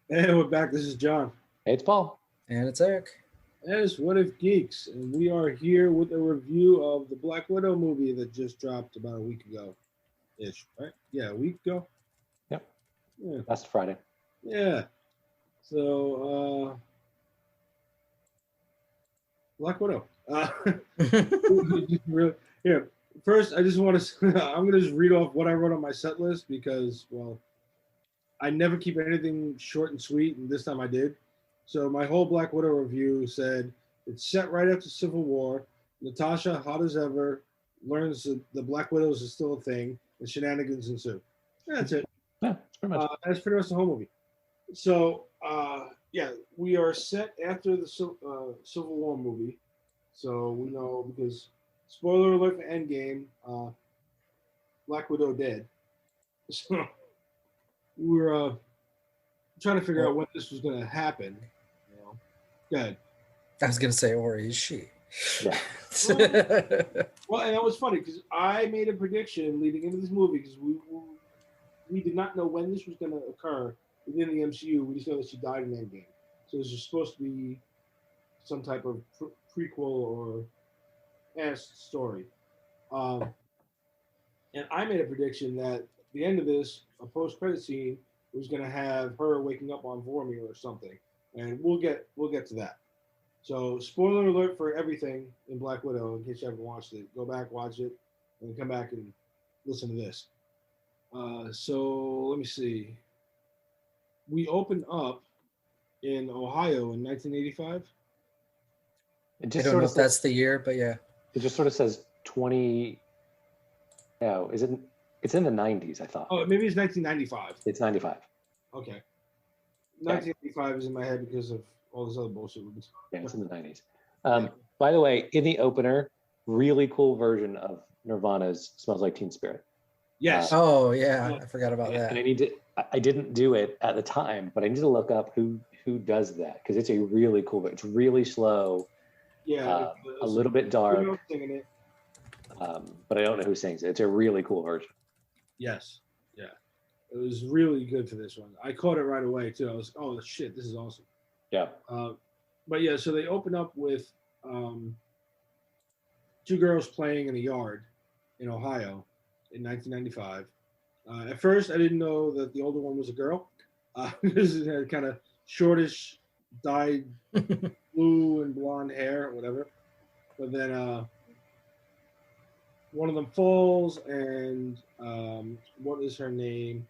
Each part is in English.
And we're back. This is John. Hey, it's Paul. And it's Eric. And it's What If Geeks, and we are here with a review of the Black Widow movie that just dropped about a week ago, ish. Right? Yeah, a week ago. Yep. Yeah. Last Friday. Yeah. So, Black Widow. Really, yeah. First, I just want to. I'm gonna just read off what I wrote on my set list because, well, I never keep anything short and sweet, and this time I did. So my whole Black Widow review said it's set right after Civil War. Natasha, hot as ever, learns that the Black Widows is still a thing, and shenanigans ensue. That's it. Yeah, that's pretty much. That's pretty much the whole movie. So yeah, we are set after the Civil War movie. So we know because spoiler alert for Endgame, Black Widow dead. So we were trying to figure out when this was going to happen. You know, go ahead. I was gonna say, or is she? Yeah. Well, and that was funny because I made a prediction leading into this movie because we did not know when this was going to occur within the MCU. We just know that she died in Endgame. So this was supposed to be some type of prequel or past story. And I made a prediction that at the end of this, a post-credit scene was going to have her waking up on Vormir or something, and we'll get to that. So, spoiler alert for everything in Black Widow. In case you haven't watched it, go back, watch it, and come back and listen to this. So let me see. We opened up in Ohio in 1985. It I just don't sort know of if that's the year, but yeah. It just sort of says 20. No, is it? It's in the 90s, I thought. Oh, maybe it's 1995. It's 95. Okay. 1985 is in my head because of all this other bullshit. Yeah, it's in the 90s. By the way, in the opener, really cool version of Nirvana's "Smells Like Teen Spirit." Yes. Oh yeah, I forgot about that. And I didn't do it at the time, but I need to look up who does that because it's a really cool. It's really slow. Yeah. A little bit dark. Singing it. But I don't know who sings it. It's a really cool version. Yes. Yeah. It was really good for this one. I caught it right away too. I was, oh shit, this is awesome. Yeah. But yeah, so they open up with two girls playing in a yard in Ohio in 1995. At first, I didn't know that the older one was a girl. Because it had kind of shortish, dyed blue and blonde hair or whatever. But then one of them falls, and what is her name?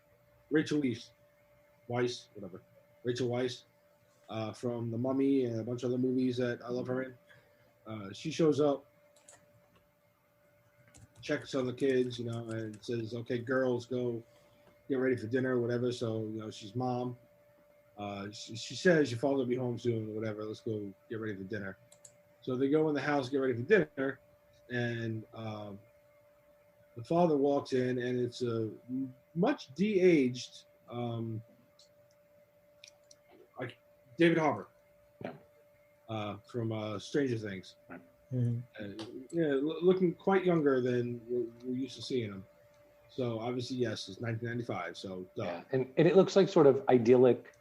Rachel Weisz, whatever. Rachel Weisz from The Mummy and a bunch of other movies that I love her in. She shows up, checks on the kids, and says, "Okay, girls, go get ready for dinner," or whatever. So, she's mom. She says your father will be home soon, or whatever. Let's go get ready for dinner. So they go in the house, get ready for dinner, and the father walks in, and it's a much de-aged David Harbour from Stranger Things. Yeah, looking quite younger than we're used to seeing him. So obviously, yes, it's 1995. So yeah, and it looks like sort of idyllic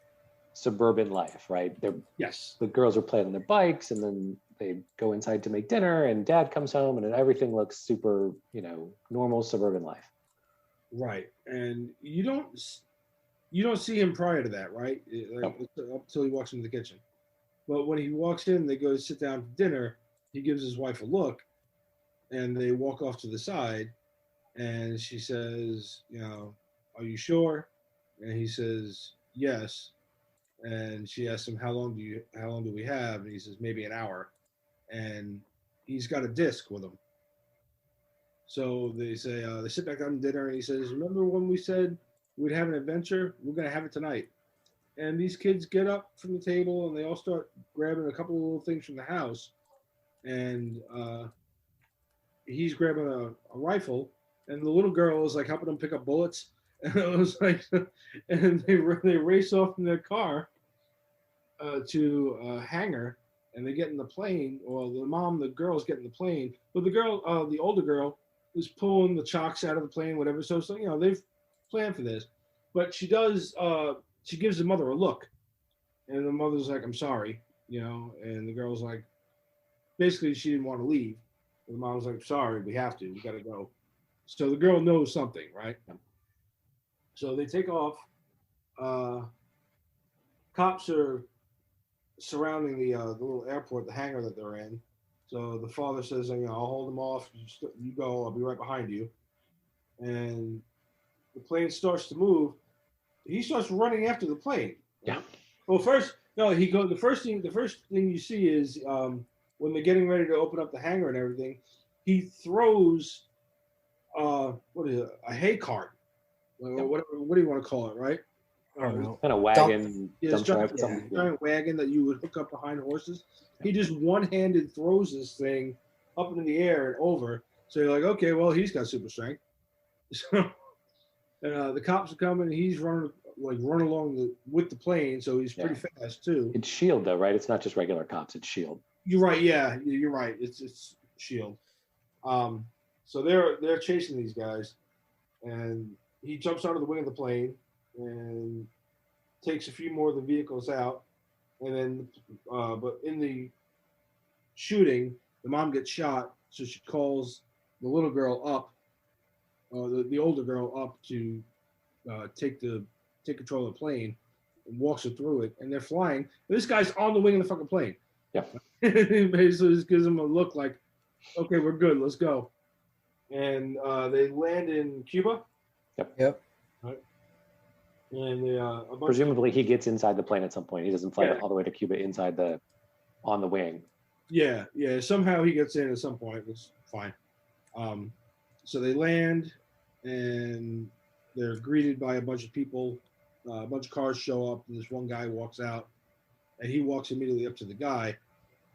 suburban life, right? Yes. The girls are playing on their bikes, and then they go inside to make dinner, and dad comes home, and everything looks super, normal suburban life. Right, and you don't see him prior to that, right? Up until he walks into the kitchen. But when he walks in, they go to sit down for dinner. He gives his wife a look, and they walk off to the side, and she says, "Are you sure?" And he says, "Yes." And she asks him, how long do we have? And he says, maybe an hour. And he's got a disc with him. So they say, they sit back down to dinner, and he says, remember when we said we'd have an adventure? We're going to have it tonight. And these kids get up from the table, and they all start grabbing a couple of little things from the house. And he's grabbing a rifle, and the little girl is like helping him pick up bullets. And it was like, and they race off in their car to a hangar, and they get in the plane. Or the girls get in the plane, but the older girl, is pulling the chocks out of the plane, whatever. So they've planned for this, but she does. She gives the mother a look, And the mother's like, I'm sorry, you know, and the girl's like, basically she didn't want to leave. And the mom was like, sorry, we have to, we got to go. So the girl knows something, right? So they take off. Cops are surrounding the little airport, the hangar that they're in. So the father says, you know, I'll hold them off. You go. I'll be right behind you. And the plane starts to move. He starts running after the plane. Yeah. Well, first, no, he goes. The first thing you see is when they're getting ready to open up the hangar and everything, he throws what is it? A hay cart. What do you want to call it, right? I don't know. Kind of wagon, dump truck, something. Giant wagon that you would hook up behind horses. He just one-handed throws this thing up into the air and over. So you're like, okay, well, he's got super strength. So the cops are coming. And he's running along with the plane, so he's pretty fast too. It's Shield though, right? It's not just regular cops. It's Shield. You're right. Yeah, you're right. It's Shield. So they're chasing these guys, and he jumps out of the wing of the plane and takes a few more of the vehicles out, and then but in the shooting, the mom gets shot, so she calls the little girl up, the older girl up to take control of the plane, and walks her through it, and they're flying. This guy's on the wing of the fucking plane. Yeah. Basically, just gives them a look like, okay, we're good, let's go. And they land in Cuba. Yep. Right. And presumably he gets inside the plane at some point. He doesn't fly all the way to Cuba on the wing. Yeah. Somehow he gets in at some point. It's fine. So they land, and they're greeted by a bunch of people. A bunch of cars show up, and this one guy walks out, and he walks immediately up to the guy,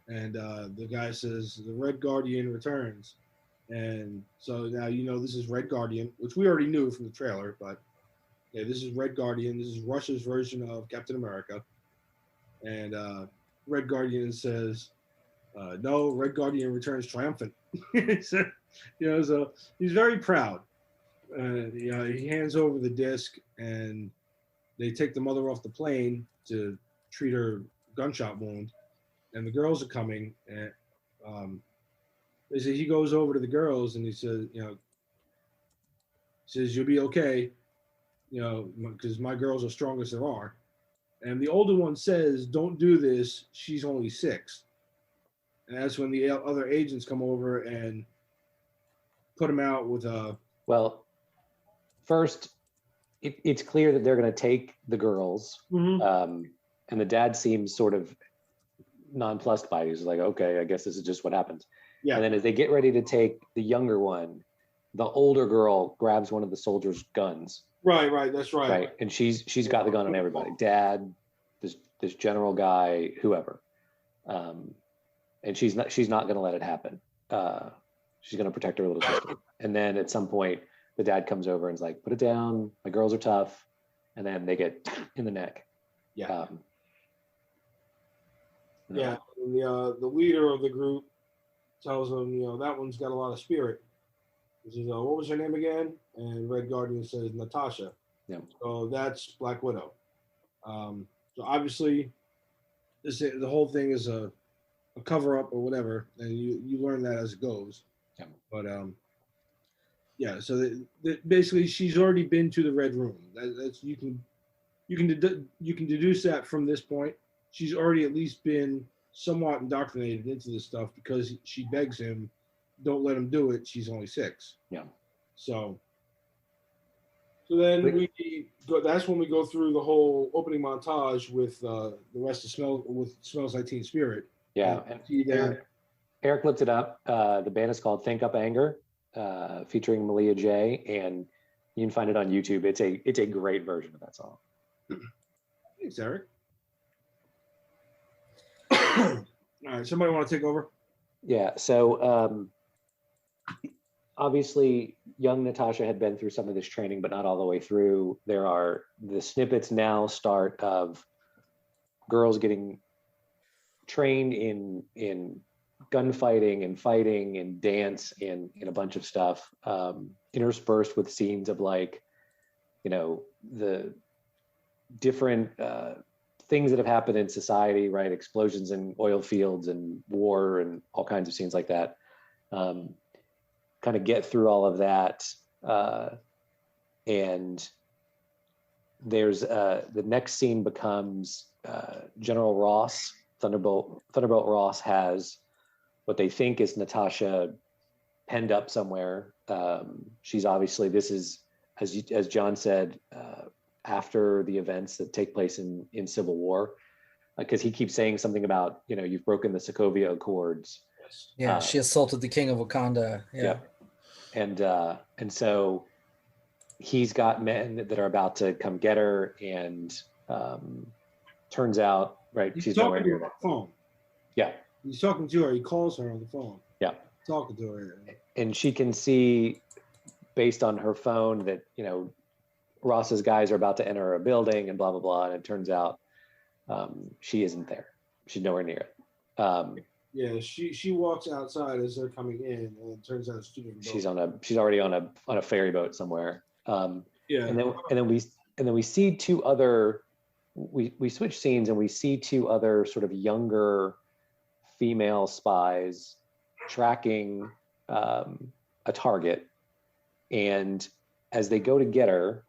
and the guy says, "The Red Guardian returns." And so now you know this is Red Guardian, which we already knew from the trailer, but yeah, this is Red Guardian. This is Russia's version of Captain America. And Red Guardian says, no, Red Guardian returns triumphant. So, so he's very proud. He hands over the disc, and they take the mother off the plane to treat her gunshot wound. And the girls are coming, and they say he goes over to the girls and he says, you'll be okay, because my girls are strong as there are. And the older one says, don't do this. She's only 6. And that's when the other agents come over and put him out with a. Well, first, it's clear that they're going to take the girls. Mm-hmm. And the dad seems sort of nonplussed by it. He's like, okay, I guess this is just what happens. Yeah. And then as they get ready to take the younger one, the older girl grabs one of the soldiers' guns. Right. That's right. Right. And she's got the gun on everybody. Dad, this general guy, whoever. And she's not going to let it happen. She's going to protect her little sister. And then at some point, the dad comes over and is like, put it down. My girls are tough. And then they get in the neck. Yeah. Yeah. And the leader of the group tells them, that one's got a lot of spirit. He says, what was her name again? And Red Guardian says, Natasha. Yeah. So that's Black Widow. So obviously, the whole thing is a cover-up or whatever, and you learn that as it goes. Yeah. But so basically, she's already been to the Red Room. That's you can deduce that from this point. She's already at least been somewhat indoctrinated into this stuff because she begs him, don't let him do it. She's only 6. Yeah. So then that's when we go through the whole opening montage with the rest of Smells Like Teen Spirit. Yeah. Eric looked it up. The band is called Think Up Anger, featuring Malia J, and you can find it on YouTube. It's a great version of that song. Thanks, Eric. All right, somebody want to take over? Yeah, so obviously young Natasha had been through some of this training, but not all the way through. The snippets now start of girls getting trained in gunfighting and fighting and dance and a bunch of stuff, interspersed with scenes of the different things that have happened in society, right? Explosions in oil fields and war and all kinds of scenes like that. Kind of get through all of that. And there's the next scene becomes General Ross, Thunderbolt Ross has what they think is Natasha penned up somewhere. She's obviously, this is, as John said, after the events that take place in Civil War, because he keeps saying something about, you've broken the Sokovia Accords. Yeah, she assaulted the king of Wakanda. Yeah. And so he's got men that are about to come get her, and turns out, right, He's she's talking nowhere to her near on the phone. Yeah. He's talking to her. He calls her on the phone. Yeah. Talking to her. And she can see, based on her phone, that, Ross's guys are about to enter a building and blah, blah, blah. And it turns out she isn't there. She's nowhere near it. Yeah, she walks outside as they're coming in, and it turns out it's two different buildings. She's already on a ferry boat somewhere. Yeah. And then we see two other, we switch scenes and we see two other sort of younger female spies tracking a target. And as they go to get her,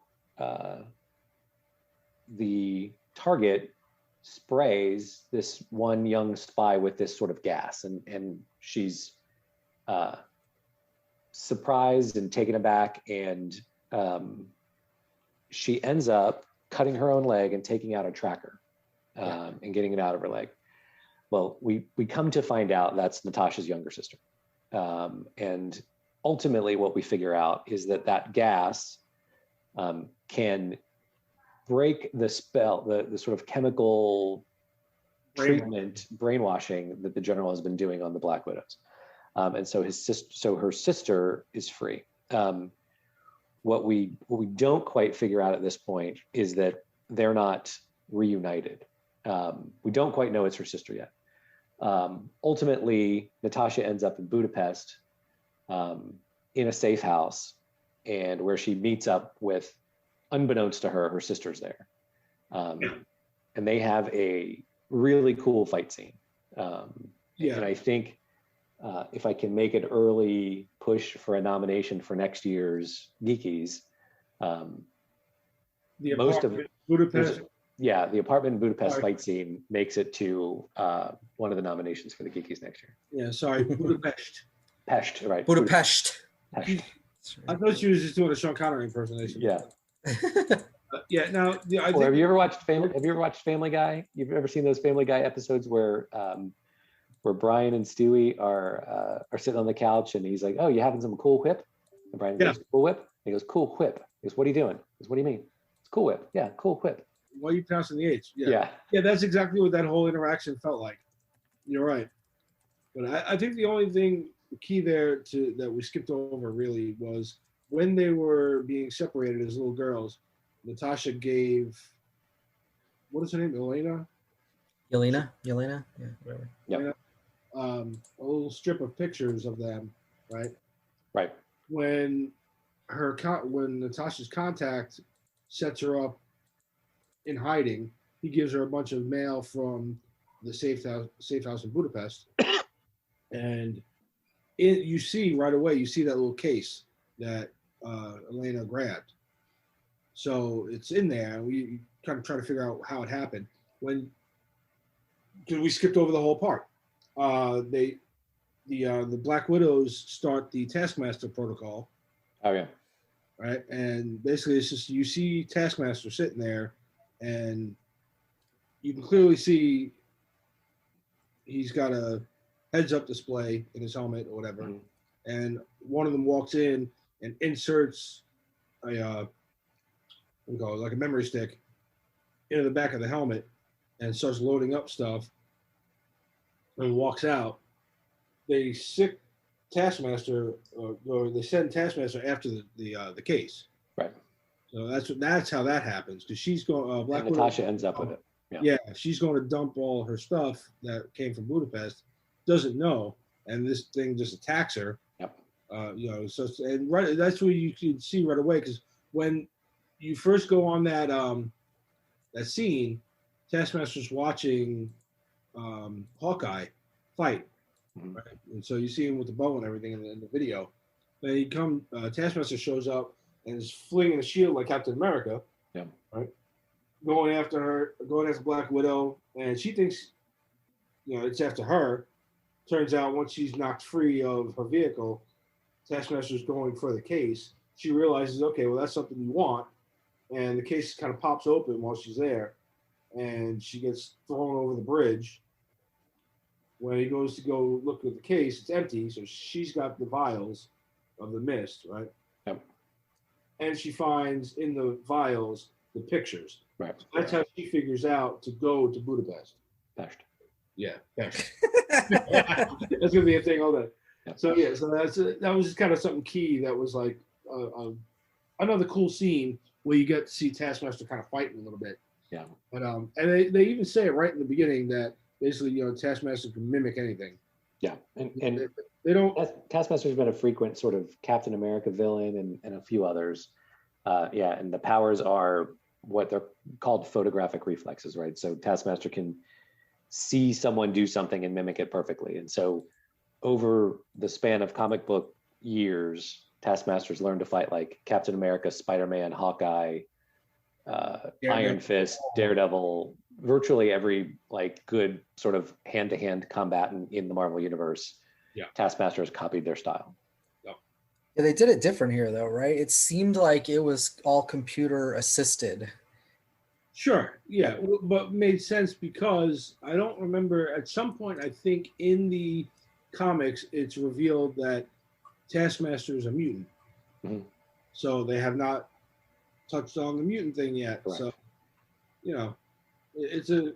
the target sprays this one young spy with this sort of gas, and she's surprised and taken aback, and she ends up cutting her own leg and taking out a tracker and getting it out of her leg. Well, we come to find out that's Natasha's younger sister. And ultimately what we figure out is that gas can break the spell, the sort of chemical treatment, brainwashing that the general has been doing on the Black Widows. And so her sister is free. What we don't quite figure out at this point is that they're not reunited. We don't quite know it's her sister yet. Ultimately, Natasha ends up in Budapest in a safe house, and where she meets up with, unbeknownst to her sister's there. And they have a really cool fight scene. And I think if I can make an early push for a nomination for next year's Geekies, The most of Budapest. Yeah, the apartment in Budapest fight scene makes it to one of the nominations for the Geekies next year. Yeah, sorry, Budapest. Pest, right? Budapest. Pest. I thought she was just doing a Sean Connery impersonation. Yeah. Now, I Or think have you ever watched Family Guy? You've ever seen those Family Guy episodes where Brian and Stewie are sitting on the couch, and he's like, "Oh, you having some Cool Whip?" And Brian goes, "Cool Whip?" He goes, "Cool Whip." He goes, "What are you doing?" He goes, "What do you mean?" It's Cool Whip. Yeah, Cool Whip. why are you pronouncing the H? Yeah. That's exactly what that whole interaction felt like. You're right. But I think the only thing key there that we skipped over really was when they were being separated as little girls, Natasha gave, what is her name, Elena? Yelena? Yeah, whatever. Yep. A little strip of pictures of them, right? Right. When Natasha's contact sets her up in hiding, he gives her a bunch of mail from the safe house in Budapest, and you see right away, you see that little case that Elena grabbed. So it's in there, and we kind of try to figure out how it happened. Because we skipped over the whole part. The Black Widows start the Taskmaster protocol. Oh yeah. Right, and basically it's just you see Taskmaster sitting there, and you can clearly see he's got a heads-up display in his helmet or whatever, and one of them walks in and inserts a like a memory stick into the back of the helmet and starts loading up stuff and walks out. They sick Taskmaster, or they send Taskmaster after the case. Right. So that's how that happens, because she's going. Black Widow, Natasha ends up with it. Yeah, she's going to dump all her stuff that came from Budapest. Doesn't know, and this thing just attacks her. Yep. So and right, that's what you can see right away, because when you first go on that scene, Taskmaster's watching Hawkeye fight, right? And so you see him with the bow and everything in the video. Then Taskmaster shows up and is flinging a shield like Captain America, Yeah. right? Going after Black Widow, and she thinks, it's after her. Turns out once she's knocked free of her vehicle, Taskmaster's going for the case. She realizes, okay, well, that's something you want. And the case kind of pops open while she's there. And she gets thrown over the bridge. When he goes to go look at the case, it's empty. So she's got the vials of the mist, right? Yep. And she finds in the vials the pictures. Right. So that's how she figures out to go to Budapest. Pest. Yeah, Pest. That's gonna be a thing all day. Yep. So that was just kind of something key. That was like another cool scene where you get to see Taskmaster kind of fighting a little bit. Yeah. But and they even say it right in the beginning that basically Taskmaster can mimic anything. Yeah, and they don't. Taskmaster's been a frequent sort of Captain America villain and a few others. And the powers are what they're called photographic reflexes, right? So Taskmaster can see someone do something and mimic it perfectly. And so over the span of comic book years, Taskmaster's learned to fight like Captain America, Spider-Man, Hawkeye, Iron Fist, Daredevil, virtually every like good sort of hand-to-hand combatant in the Marvel universe. Yeah. Taskmaster has copied their style. Yeah, they did it different here though, right? It seemed like it was all computer assisted. Sure, yeah, but made sense because I don't remember at some point, I think in the comics, it's revealed that Taskmaster is a mutant. Mhm. So they have not touched on the mutant thing yet. Correct. So, it's a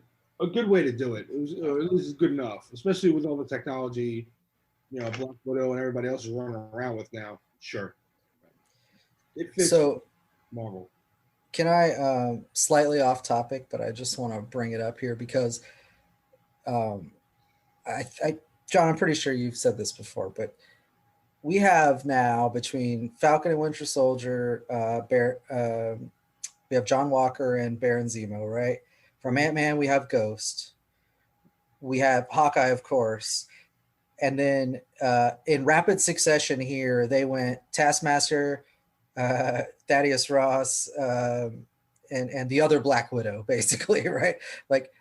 good way to do it. It was good enough, especially with all the technology, Black Widow and everybody else is running around with now. Sure. It fits Marvel. Can I, slightly off topic, but I just want to bring it up here because John, I'm pretty sure you've said this before, but we have now between Falcon and Winter Soldier, we have John Walker and Baron Zemo, right? From Ant-Man, we have Ghost. We have Hawkeye, of course. And then in rapid succession here, they went Taskmaster, Thaddeus Ross, and the other Black Widow, basically, right? Like,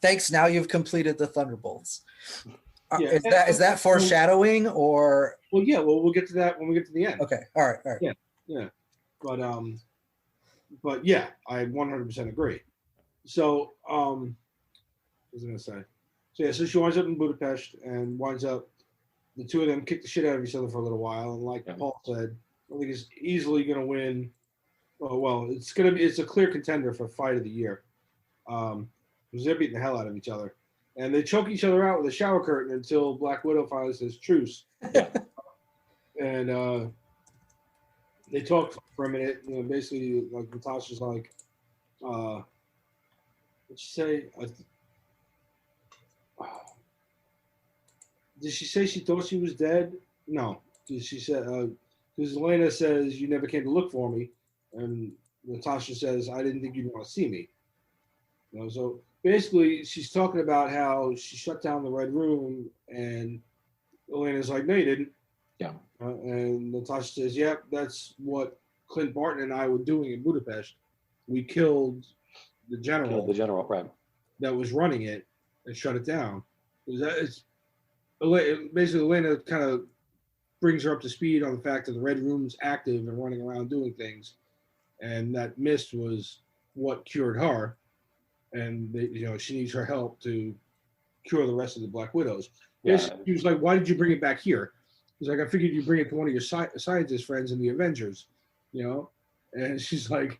thanks. Now you've completed the Thunderbolts. Is that foreshadowing or? Well, yeah. Well, we'll get to that when we get to the end. Okay. All right. Yeah. But yeah, I 100% agree. So, what was I gonna say? So she winds up in Budapest and winds up. The two of them kick the shit out of each other for a little while, and like Paul said, I think he's easily going to win. Well, it's a clear contender for fight of the year. Because they're beating the hell out of each other, and they choke each other out with a shower curtain until Black Widow finally says truce. Yeah. And they talk for a minute. Basically, like Natasha's like, what'd she say? Did she say she thought she was dead? No. She said, because Elena says, you never came to look for me. And Natasha says, I didn't think you'd want to see me. So basically, she's talking about how she shut down the Red Room, and Elena's like, no, you didn't. Yeah. And Natasha says, yep, that's what Clint Barton and I were doing in Budapest. We killed the general. Right. That was running it and shut it down. Basically, Elena kind of brings her up to speed on the fact that the Red Room's active and running around doing things, and that mist was what cured her, and she needs her help to cure the rest of the Black Widows. Yeah. He was like, "Why did you bring it back here?" He's like, "I figured you'd bring it to one of your scientist friends in the Avengers, And she's like,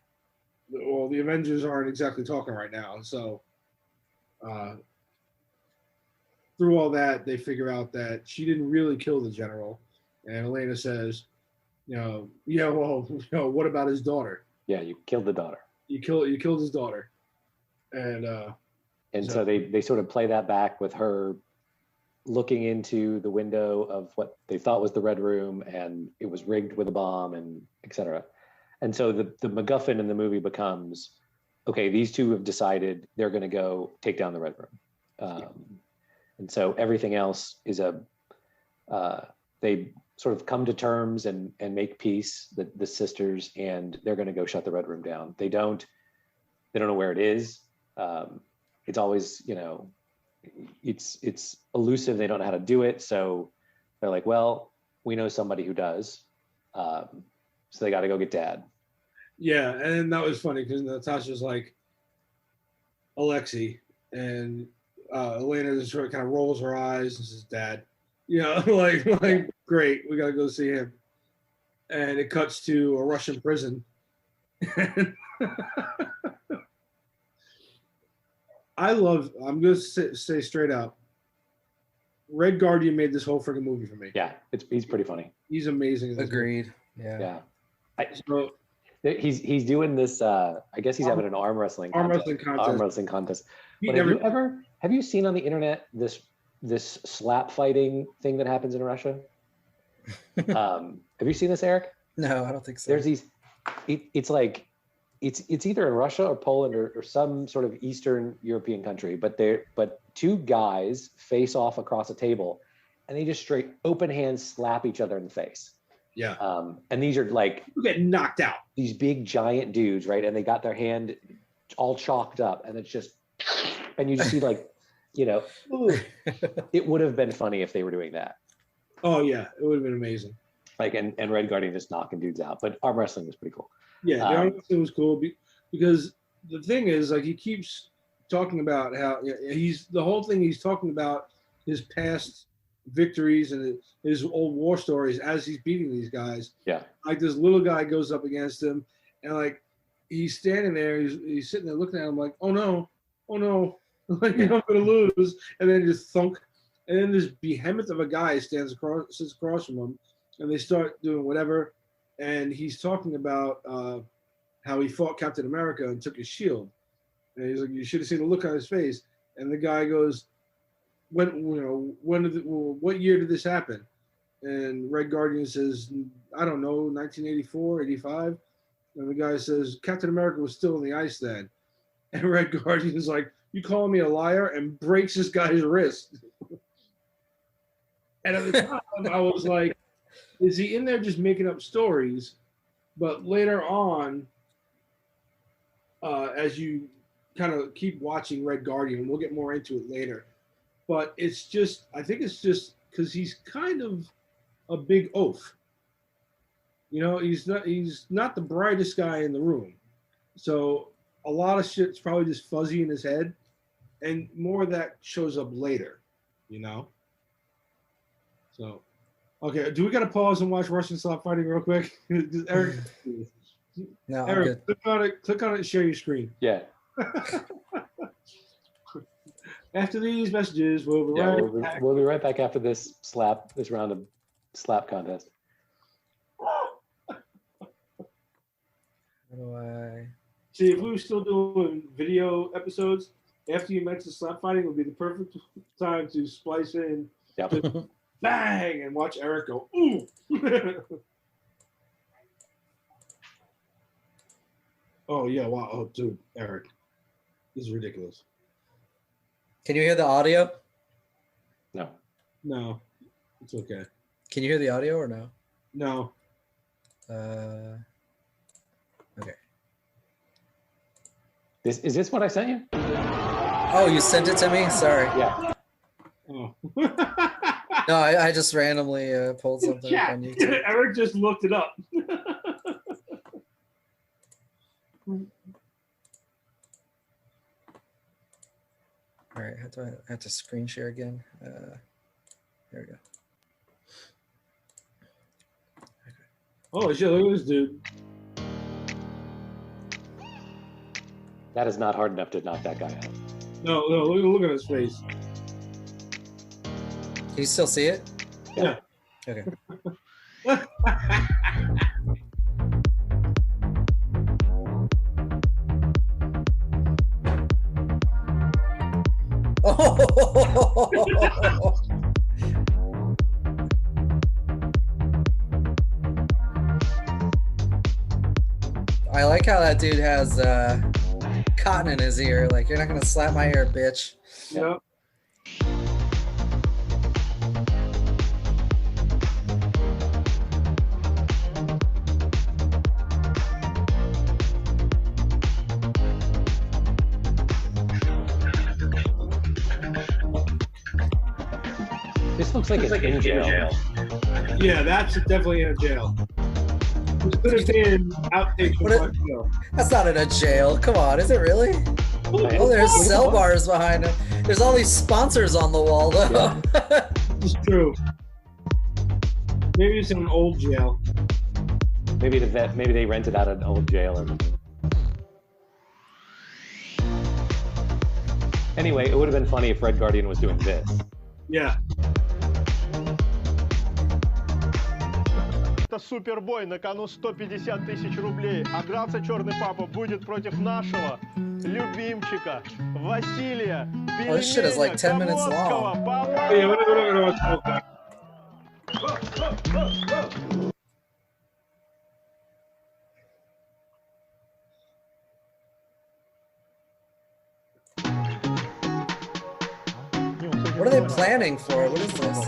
"Well, the Avengers aren't exactly talking right now, so." Through all that, they figure out that she didn't really kill the general, and Elena says, what about his daughter? Yeah, you killed the daughter. You killed his daughter, and so they sort of play that back with her looking into the window of what they thought was the Red Room, and it was rigged with a bomb, and etc. And so the MacGuffin in the movie becomes okay, these two have decided they're going to go take down the Red Room. And so everything else is they sort of come to terms and make peace, the sisters, and they're going to go shut the Red Room down. They don't know where it is. It's always, it's elusive. They don't know how to do it. So they're like, well, we know somebody who does. So they got to go get Dad. Yeah, and that was funny because Natasha's like, Alexei, and Elena just sort of kind of rolls her eyes and says, Dad. Like great, we got to go see him. And it cuts to a Russian prison. I'm going to say straight out, Red Guardian made this whole freaking movie for me. Yeah, he's pretty funny. He's amazing. Agreed. Yeah. So, he's doing this. I guess he's having an arm wrestling contest. But have you seen on the internet this slap fighting thing that happens in Russia? Have you seen this, Eric? No, I don't think so. There's these. It's like it's either in Russia or Poland or some sort of Eastern European country. But two guys face off across a table, and they just straight open hands slap each other in the face. Yeah. And these are like you get knocked out. These big giant dudes, right? And they got their hand all chalked up, and it's just, and you just see like, it would have been funny if they were doing that. Oh yeah, it would have been amazing. Like and Red Guardian just knocking dudes out, but arm wrestling was pretty cool. Yeah, the arm wrestling was cool because the thing is, like, he keeps talking about how the whole thing he's talking about his past victories and his old war stories as he's beating these guys. Yeah. Like this little guy goes up against him, and like he's standing there, he's sitting there looking at him like, oh no, like I'm gonna lose, and then just thunk, and then this behemoth of a guy sits across from him, and they start doing whatever, and he's talking about how he fought Captain America and took his shield, and he's like, you should have seen the look on his face, and the guy goes, what year did this happen? And Red Guardian says, I don't know, 1984, 85. And the guy says, Captain America was still in the ice then. And Red Guardian is like, you calling me a liar? And breaks this guy's wrist. And at the time, I was like, is he in there just making up stories? But later on, as you kind of keep watching Red Guardian, we'll get more into it later. But I think it's just because he's kind of a big oaf. He's not the brightest guy in the room. So a lot of shit's probably just fuzzy in his head. And more of that shows up later, So, okay, do we got to pause and watch Russian slap fighting real quick? Eric, no, Eric, click on it and share your screen. Yeah. After these messages, we'll be right back. We'll be right back after this round of slap contest. How do I see if we were still doing video episodes? After you mentioned slap fighting, would be the perfect time to splice in, bang, and watch Eric go ooh. Oh yeah, wow, oh dude, Eric, this is ridiculous. Can you hear the audio? No, it's okay. Can you hear the audio or no? No. Okay. Is this what I sent you? Oh, you sent it to me? Sorry. Yeah. Oh. No, I just randomly pulled something up on YouTube. Eric just looked it up. All right, I have to screen share again. There we go. Oh shit! Look at this dude. That is not hard enough to knock that guy out. No, look at his face. Can you still see it? Yeah. Okay. Oh! I like how that dude has cotton in his ear. Like, you're not gonna slap my ear, bitch. Yep. This looks like it's in jail. Yeah, that's definitely in a jail. This could have been outtakes from What the show. That's not in a jail. Come on, is it really? Oh, there's cell bars behind him. There's all these sponsors on the wall, though. Yeah. It's true. Maybe it's in an old jail. Maybe they rented out an old jail or something. Anyway, it would have been funny if Red Guardian was doing this. Yeah. Это супербой, на кону 150 тысяч рублей. А драться черный папа будет против нашего любимчика Василия Oh, this shit is like 10 minutes long. Yeah, whatever. What are they planning for? What is this?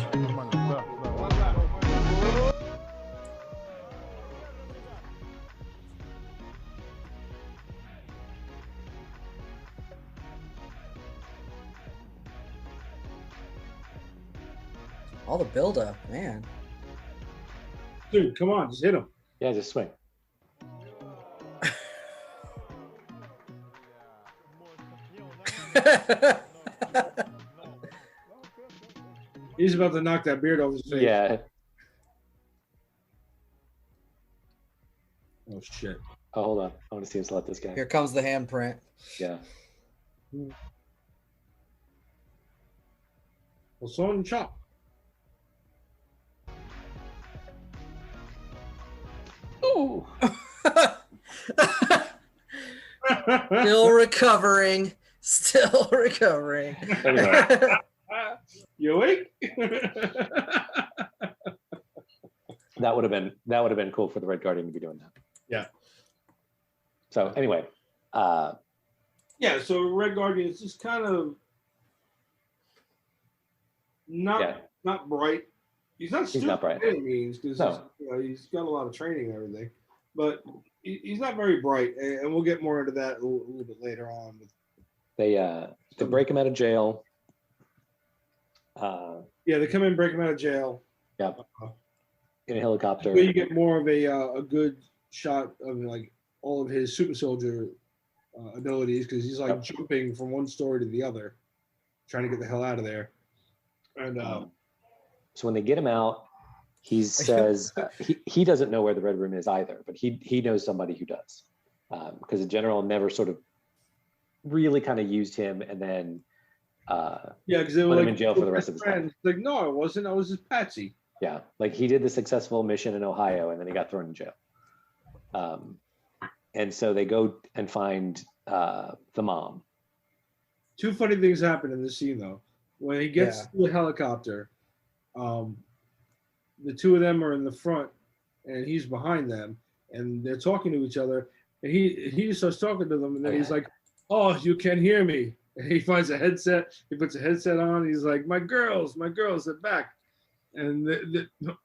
All the buildup, man. Dude, come on, just hit him. Yeah, just swing. He's about to knock that beard off his face. Yeah. Oh shit. Oh, hold on. I want to see him slap this guy. Here comes the handprint. Yeah. Well, saw him chop. Ooh. Still recovering. Still recovering. Anyway, You awake? that would have been cool for the Red Guardian to be doing that. Yeah. So anyway, Yeah, so Red Guardian is just kind of not bright. He's not stupid not bright. by any means because No. he's got a lot of training and everything, but he's not very bright, and we'll get more into that a little bit later on. they break him out of jail. Yeah, they come in, break him out of jail. Yeah. In a helicopter. Where you get more of a good shot of like all of his super soldier abilities because he's like jumping from one story to the other, trying to get the hell out of there. And So when they get him out, he says he doesn't know where the Red Room is either, but he knows somebody who does, because the general never sort of really kind of used him and then because they were put him like in jail for the rest of his life. Like, no, I wasn't. I was just patsy. Yeah, like he did the successful mission in Ohio and then he got thrown in jail. And so they go and find the mom. Two funny things happen in this scene though. When he gets to the helicopter, the two of them are in the front and he's behind them and they're talking to each other and he starts talking to them and then he's like, "Oh, you can hear me." And he finds a headset, he puts a headset on, he's like, my girls, they're back. And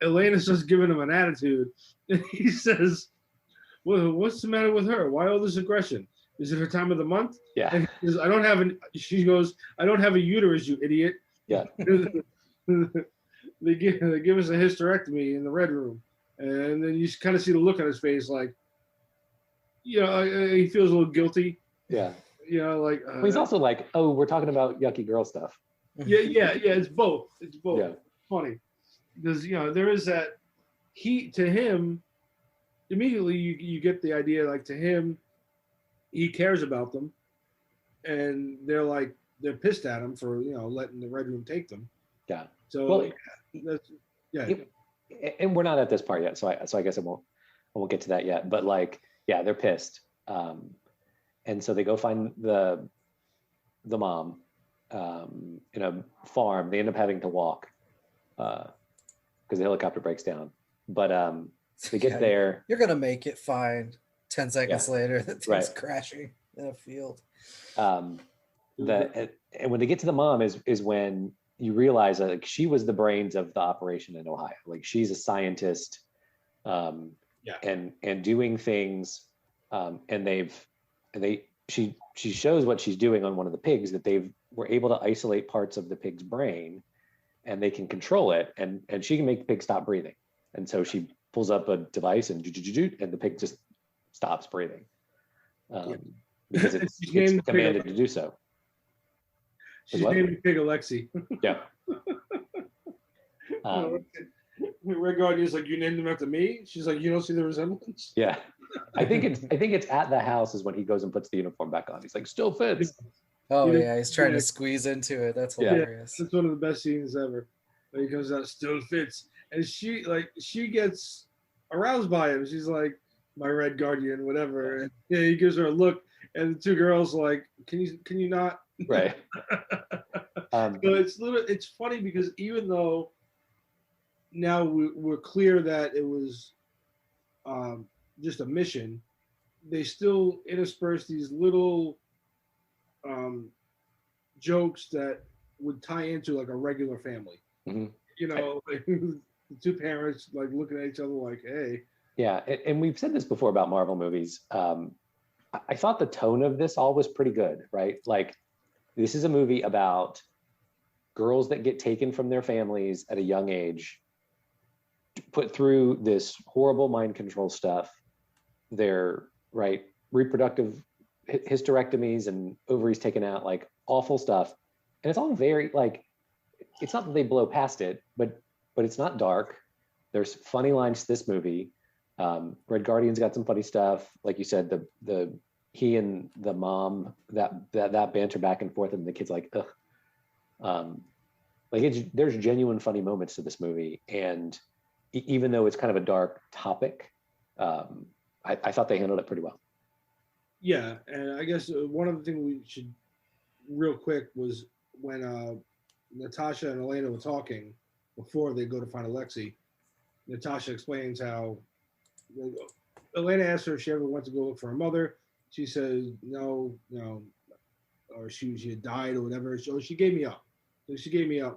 Elena's just giving him an attitude. And he says, "Well, what's the matter with her? Why all this aggression? Is it her time of the month?" Yeah. And he says, she goes, "I don't have a uterus, you idiot." Yeah. They give us a hysterectomy in the Red Room. And then you kind of see the look on his face like, he feels a little guilty. Yeah. Like Well, he's also like, "Oh, we're talking about yucky girl stuff." yeah. It's both. Yeah. Funny because there is that to him. Immediately, you get the idea like to him, he cares about them, and they're pissed at him for letting the Red Room take them. Yeah. So and we're not at this part yet, so I guess I won't get to that yet. But they're pissed. And so they go find the mom in a farm. They end up having to walk because the helicopter breaks down. But they get there. You're gonna make it fine. 10 seconds later, the thing's crashing. in a field. And when they get to the mom is when you realize that like she was the brains of the operation in Ohio. Like she's a scientist, and doing things, and she shows what she's doing on one of the pigs, that were able to isolate parts of the pig's brain, and they can control it, and she can make the pig stop breathing. And so she pulls up a device and the pig just stops breathing, because it's commanded to do so. She's named the pig Alexi. Yeah. Red Guardian's like, you named him after me? She's like, you don't see the resemblance? Yeah. I think it's at the house is when he goes and puts the uniform back on. He's like, still fits. Oh yeah, he's trying to squeeze into it. That's hilarious. It's one of the best scenes ever. When he comes out, still fits. And she gets aroused by him. She's like, my Red Guardian, whatever. And he gives her a look, and the two girls like, can you not? Right. So it's funny because even though now we're clear that it was just a mission, they still intersperse these little jokes that would tie into like a regular family. Mm-hmm. You know, like, the two parents like looking at each other like, hey. Yeah, and we've said this before about Marvel movies. I thought the tone of this all was pretty good, right? Like, this is a movie about girls that get taken from their families at a young age, put through this horrible mind control stuff, their reproductive hysterectomies and ovaries taken out, like awful stuff. And it's all very like, it's not that they blow past it, but it's not dark. There's funny lines to this movie. Red Guardian's got some funny stuff. Like you said, he and the mom, that banter back and forth, and the kid's like, ugh. There's genuine funny moments to this movie, and even though it's kind of a dark topic, I thought they handled it pretty well. Yeah, and I guess one of the things we should real quick was when Natasha and Elena were talking before they go to find Alexi. Natasha explains how Elena asked her if she ever went to go look for her mother. She says no, or she had died or whatever. So she gave me up.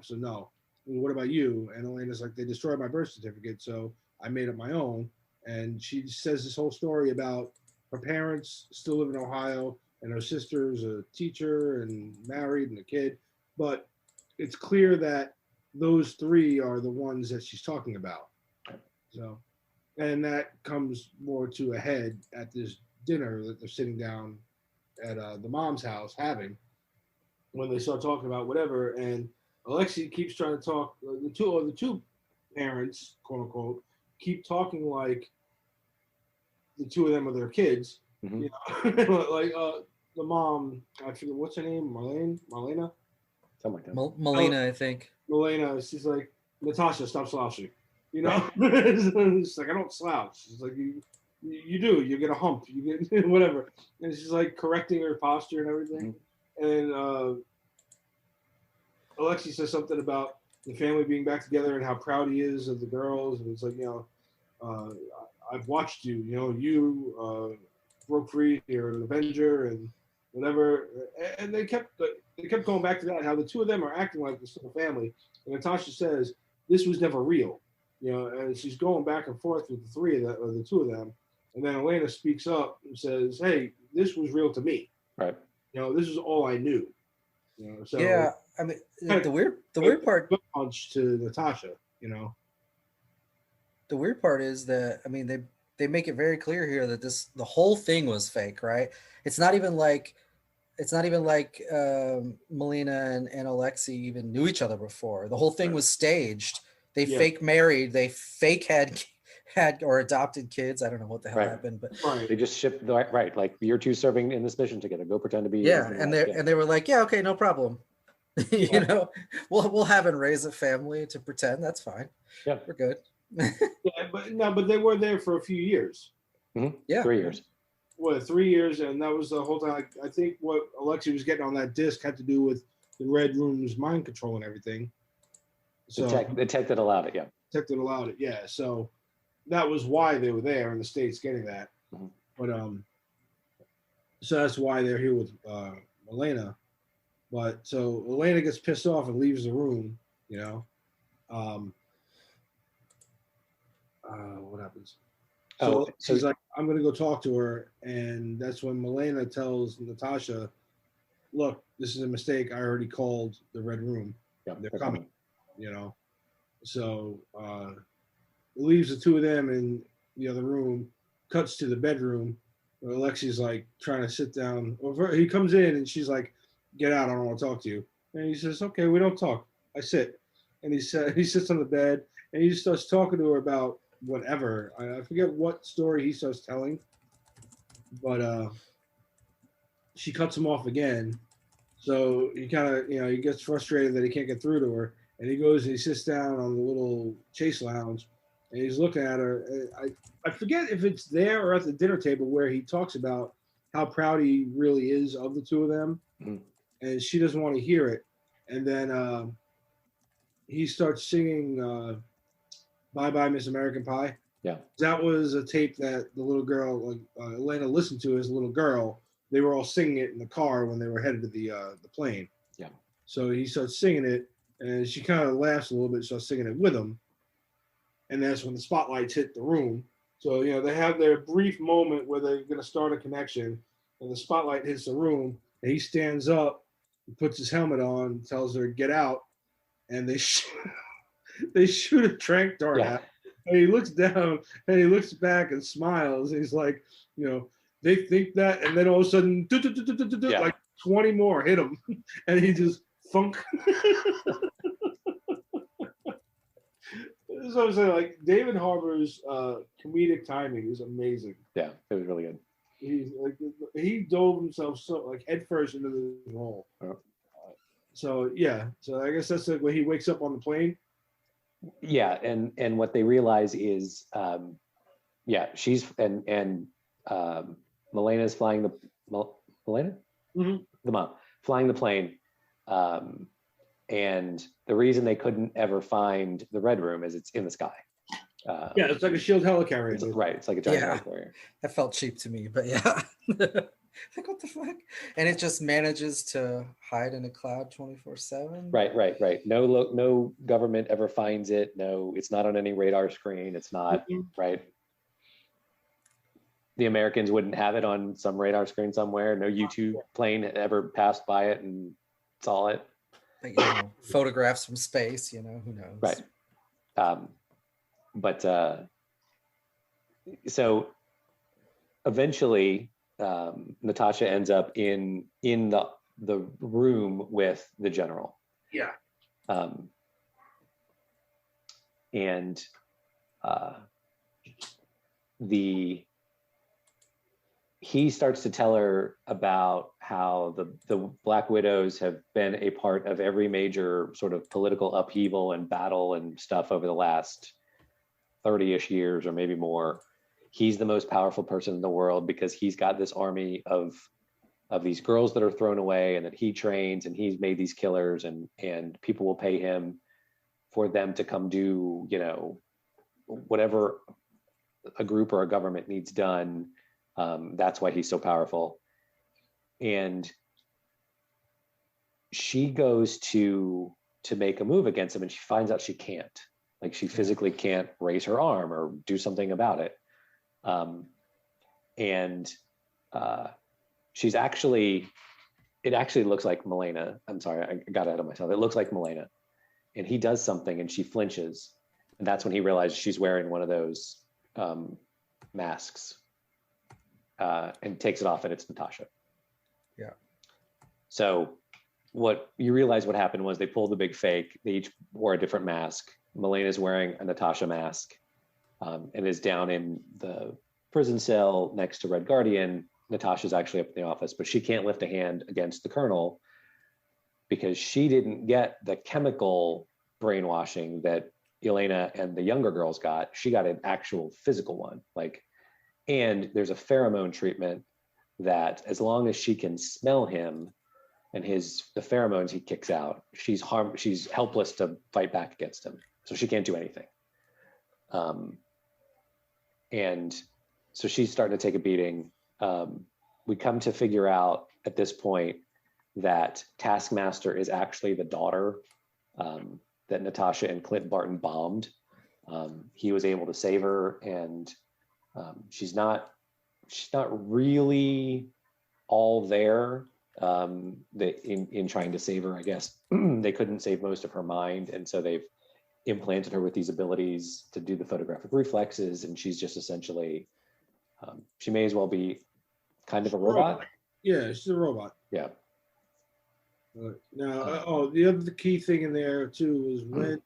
So no. And what about you? And Elena's like, they destroyed my birth certificate, so I made up my own. And she says this whole story about her parents still live in Ohio, and her sister's a teacher and married and a kid. But it's clear that those three are the ones that she's talking about. So, and that comes more to a head at this dinner that they're sitting down at the mom's house having, when they start talking about whatever. And Alexi keeps trying to talk. The two parents, quote unquote, keep talking like the two of them are their kids. Mm-hmm. You know? Like the mom, I forget what's her name, Marlena, something like that. Melina, I think. Melena. She's like, Natasha, stop slouching. You know, it's like, I don't slouch. She's like, you do. You get a hump. You get whatever. And she's like correcting her posture and everything. Mm-hmm. And Alexi says something about the family being back together and how proud he is of the girls. And it's like, I've watched you. You know, you broke free. You're an Avenger and whatever. And they kept going back to that. How the two of them are acting like this little family. And Natasha says this was never real. You know, and she's going back and forth with the three of them, or the two of them. And then Elena speaks up and says, hey, this was real to me. Right. You know, this is all I knew. You know, so yeah, I mean, the weird part. Punch to Natasha, you know. The weird part is that, I mean, they make it very clear here that the whole thing was fake, right? It's not even like Melina and Alexi even knew each other before. The whole thing was staged. They fake married. They fake had or adopted kids. I don't know what the hell happened, but they just shipped right. Like, you're two serving in this mission together. Go pretend to be. Yeah, and they were like, yeah, okay, no problem. You know, we'll have and raise a family to pretend. That's fine. Yeah, we're good. but they were there for a few years. Mm-hmm. Yeah, 3 years. What, 3 years, and that was the whole time. I think what Alexi was getting on that disc had to do with the Red Room's mind control and everything. So the tech that allowed it, yeah. Tech that allowed it, yeah. So that was why they were there in the States getting that. Mm-hmm. But So that's why they're here with Elena. But so Elena gets pissed off and leaves the room. You know, what happens? So she's like, I'm gonna go talk to her, and that's when Milena tells Natasha, "Look, this is a mistake. I already called the Red Room. Yeah, they're coming." You know, so leaves the two of them in the other room. Cuts to the bedroom where Alexi's like trying to sit down. He comes in and she's like, "Get out! I don't want to talk to you." And he says, "Okay, we don't talk. I sit." And he sits on the bed and he just starts talking to her about whatever. I forget what story he starts telling, but she cuts him off again. So he kind of, he gets frustrated that he can't get through to her, and he goes and he sits down on the little chase lounge, and he's looking at her. I forget if it's there or at the dinner table where he talks about how proud he really is of the two of them, and she doesn't want to hear it, and then he starts singing "Bye Bye Miss American Pie." Yeah, that was a tape that the little girl, Elena, listened to as a little girl. They were all singing it in the car when they were headed to the plane. Yeah. So he starts singing it, and she kind of laughs a little bit, starts singing it with him. And that's when the spotlights hit the room. So, they have their brief moment where they're going to start a connection, and the spotlight hits the room, and he stands up, puts his helmet on, tells her, "Get out," and they shoot a trank dart at him. And he looks down, and he looks back and smiles. And he's like, they think that, and then all of a sudden, like 20 more hit him, and he just funk. So I'm saying, like, David Harbour's comedic timing is amazing. Yeah, it was really good. He dove himself so headfirst into the role. So I guess that's when he wakes up on the plane. Yeah, and what they realize is, she's and Milena's flying Milena, the mom, flying the plane, and the reason they couldn't ever find the Red Room is it's in the sky. It's like a shield helicarrier. Right, it's like a giant helicarrier. That felt cheap to me, but yeah. Like, what the fuck? And it just manages to hide in a cloud 24/7. Right. No government ever finds it. No, it's not on any radar screen. It's not right. The Americans wouldn't have it on some radar screen somewhere. No U-2 plane had ever passed by it and saw it. Like, photographs from space. Who knows? Right. But so eventually. Natasha ends up in the room with the general. Yeah. And he starts to tell her about how the Black Widows have been a part of every major sort of political upheaval and battle and stuff over the last 30-ish years or maybe more. He's the most powerful person in the world because he's got this army of these girls that are thrown away and that he trains, and he's made these killers, and people will pay him for them to come do, whatever a group or a government needs done. That's why he's so powerful. And she goes to make a move against him, and she finds out she can't. Like, she physically can't raise her arm or do something about it. She's actually, it actually looks like Milena. I'm sorry, I got ahead of myself. It looks like Milena, and he does something and she flinches. And that's when he realizes she's wearing one of those masks and takes it off, and it's Natasha. Yeah. So what you realize what happened was they pulled the big fake. They each wore a different mask. Milena's wearing a Natasha mask. And is down in the prison cell next to Red Guardian. Natasha's actually up in the office, but she can't lift a hand against the Colonel because she didn't get the chemical brainwashing that Elena and the younger girls got. She got an actual physical one. And there's a pheromone treatment that as long as she can smell him and the pheromones he kicks out, she's helpless to fight back against him. So she can't do anything. And so she's starting to take a beating. we come to figure out at this point that Taskmaster is actually the daughter that Natasha and Clint Barton bombed. He was able to save her, and she's not really all there in trying to save her. I guess they couldn't save most of her mind, and so they've implanted her with these abilities to do the photographic reflexes, and she's just essentially she may as well be kind of a robot. Yeah, she's a robot. Yeah. Now, the other key thing in there too is when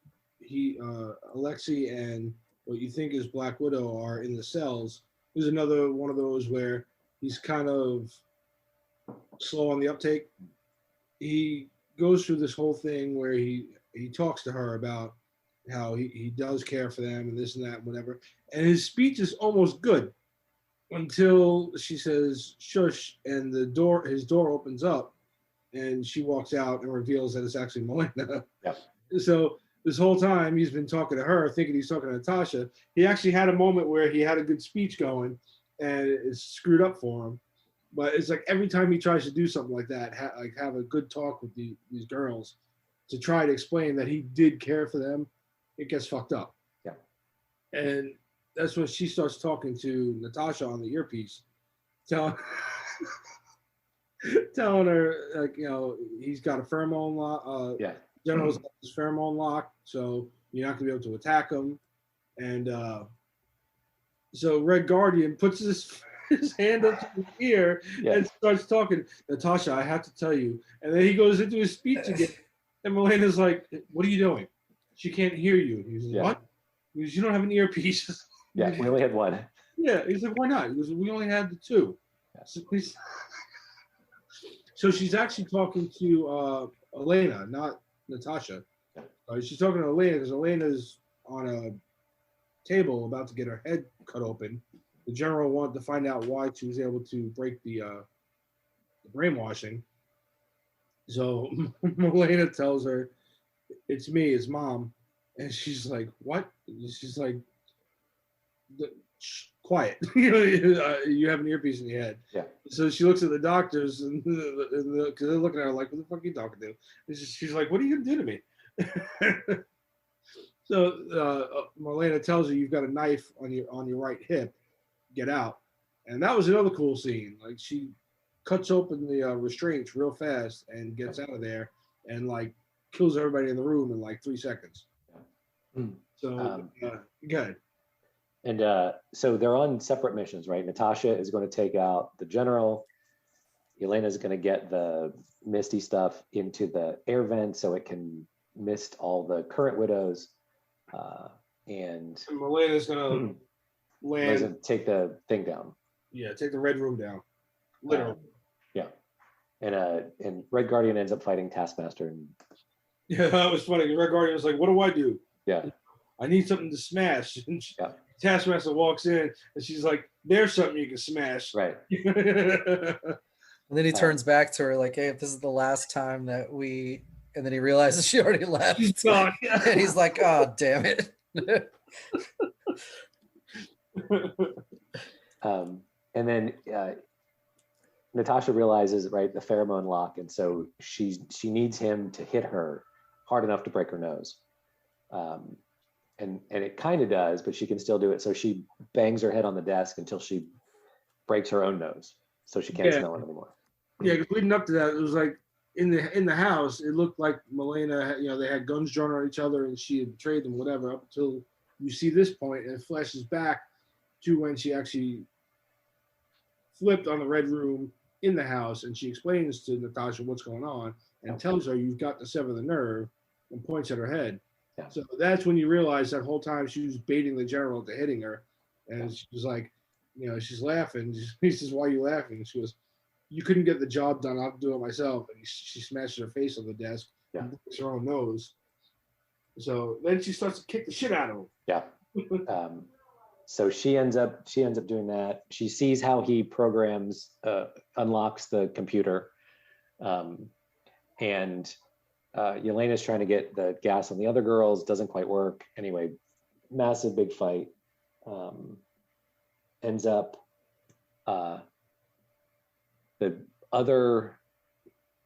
Alexei and what you think is Black Widow are in the cells. There's another one of those where he's kind of slow on the uptake. He goes through this whole thing where he talks to her about how he does care for them and this and that and whatever. And his speech is almost good until she says shush, and his door opens up and she walks out and reveals that it's actually Melina. Yep. So this whole time he's been talking to her, thinking he's talking to Natasha. He actually had a moment where he had a good speech going, and it's screwed up for him. But it's like every time he tries to do something like that, have a good talk with these girls to try to explain that he did care for them, it gets fucked up. Yeah. And that's when she starts talking to Natasha on the earpiece, telling her, like, you know, he's got a pheromone lock. General's got his pheromone lock, so you're not gonna be able to attack him. And so Red Guardian puts his hand up to his ear and starts talking. Natasha, I have to tell you. And then he goes into his speech again, and Melina's like, "What are you doing? She can't hear you." He's like, "What?" He goes, "You don't have an earpiece." Yeah, we only had one. Yeah, he's like, "Why not?" He goes, "We only had the two." So, please. So she's actually talking to Elena, not Natasha. She's talking to Elena because Elena's on a table about to get her head cut open. The general wanted to find out why she was able to break the brainwashing. So Elena tells her, "It's me, it's Mom," and she's like, "What?" She's like, "Quiet, you have an earpiece in your head." Yeah. So she looks at the doctors, and because they're looking at her like, "What the fuck are you talking to?" And she's like, "What are you gonna do to me?" So Marlena tells her, "You've got a knife on your right hip. Get out." And that was another cool scene. Like, she cuts open the restraints real fast and gets out of there, and like kills everybody in the room in like 3 seconds. So good. And so they're on separate missions, right? Natasha is going to take out the general. Elena is going to get the Misty stuff into the air vent so it can mist all the current widows. And Melena's going to land. Take the thing down. Yeah, take the Red Room down. Literally. Yeah. And Red Guardian ends up fighting Taskmaster. And yeah, that was funny. Red Guardian was like, "What do I do?" Yeah. "I need something to smash." And Taskmaster walks in, and she's like, "There's something you can smash." Right. And then he turns back to her like, "Hey, if this is the last time that we," and then he realizes she already left. She's gone. And he's like, "Oh, damn it." And then Natasha realizes, right, the pheromone lock, and so she needs him to hit her hard enough to break her nose. And it kind of does, but she can still do it. So she bangs her head on the desk until she breaks her own nose, so she can't smell it anymore. Yeah, because leading up to that, it was like in the house, it looked like Melina, they had guns drawn on each other, and she had betrayed them, whatever. Up until you see this point, and it flashes back to when she actually flipped on the Red Room in the house, and she explains to Natasha what's going on, and tells her, "You've got to sever the nerve," and points at her head. Yeah. So that's when you realize that whole time she was baiting the general into hitting her. And she was like, she's laughing. He says, "Why are you laughing?" She goes, "You couldn't get the job done. I'll do it myself." And she smashes her face on the desk and breaks her own nose. So then she starts to kick the shit out of him. Yeah. So she ends up doing that. She sees how he programs, unlocks the computer. And Yelena's trying to get the gas on the other girls, doesn't quite work. Anyway, massive big fight. Ends up the other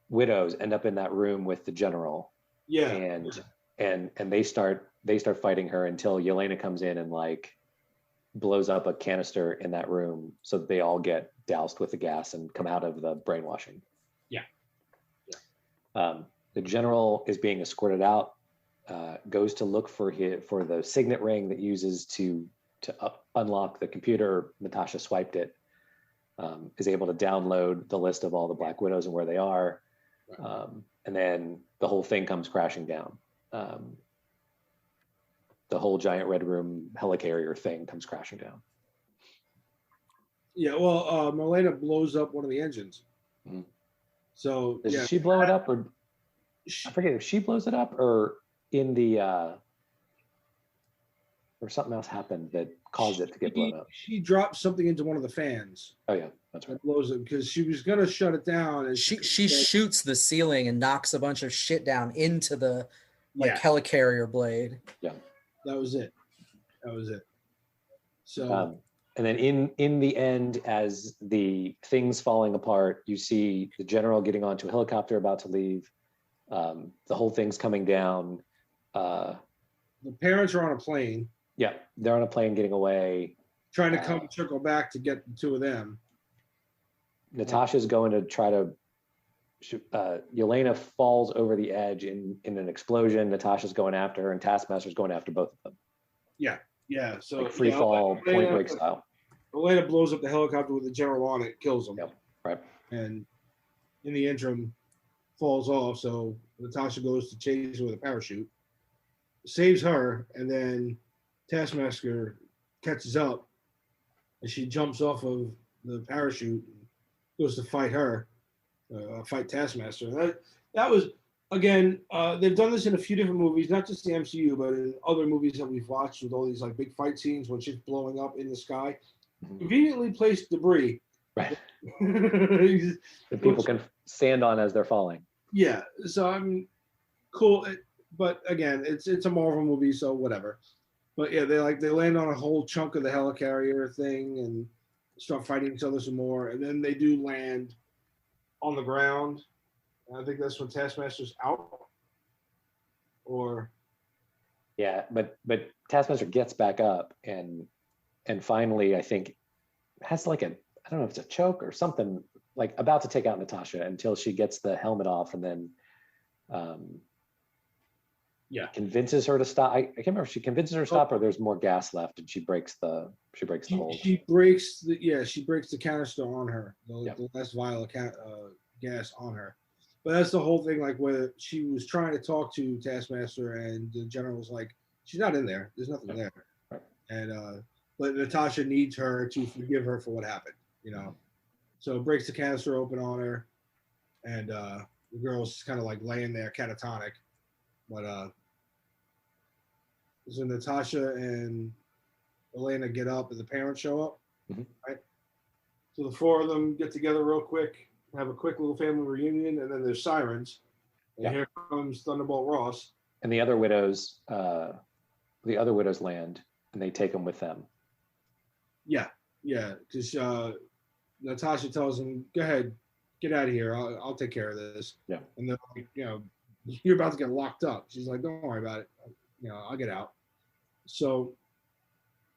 widows end up in that room with the general. Yeah. And they start fighting her until Yelena comes in and like blows up a canister in that room, so that they all get doused with the gas and come out of the brainwashing. Yeah. The general is being escorted out, goes to look for the signet ring that uses to unlock the computer. Natasha swiped it, is able to download the list of all the Black Widows and where they are. And then the whole thing comes crashing down. The whole giant red room helicarrier thing comes crashing down. Yeah, well, Marlena blows up one of the engines. Mhm. So Does she blow it up, or I forget if she blows it up, or in the or something else happened that caused it to get blown up. She dropped something into one of the fans. Oh yeah, that's right. That blows it because she was gonna shut it down, and She shoots the ceiling and knocks a bunch of shit down into the helicarrier blade. Yeah, that was it. So and then in the end, as the thing's falling apart, you see the general getting onto a helicopter about to leave. The whole thing's coming down. The parents are on a plane. Yeah, they're on a plane getting away. Trying to circle back to get the two of them. Natasha's going to try to. Yelena falls over the edge in an explosion. Natasha's going after her, and Taskmaster's going after both of them. Yeah. So like free fall, Point Break style. Elena blows up the helicopter with the general on it, kills him. Yep. Right. And in the interim, falls off. So Natasha goes to chase her with a parachute, saves her, and then Taskmaster catches up, and she jumps off of the parachute and goes to fight her, fight Taskmaster. That was, again, they've done this in a few different movies, not just the MCU, but in other movies that we've watched with all these like big fight scenes when she's blowing up in the sky. Conveniently placed debris. Right. That people can stand on as they're falling. Yeah. So I mean, cool. But again, it's a Marvel movie, so whatever. But yeah, they land on a whole chunk of the helicarrier thing and start fighting each other some more, and then they do land on the ground. And I think that's when Taskmaster's out. Or yeah, but Taskmaster gets back up and finally, I think, has like I don't know if it's a choke or something, like about to take out Natasha until she gets the helmet off, and then convinces her to stop. I can't remember if she convinces her to stop or there's more gas left and she breaks the hold. She breaks the canister on her, the last vial of gas on her. But that's the whole thing, like where she was trying to talk to Taskmaster and the general was like, she's not in there. There's nothing there. Right. And but Natasha needs her to forgive her for what happened, So it breaks the canister open on her, and the girl's kind of like laying there catatonic. But so Natasha and Elena get up and the parents show up, right? So the four of them get together real quick, have a quick little family reunion, and then there's sirens. And here comes Thunderbolt Ross. And the other widows land, and they take them with them. Yeah, because Natasha tells him, "Go ahead, get out of here. I'll take care of this." Yeah. And they're like, you're about to get locked up. She's like, "Don't worry about it. I'll get out." So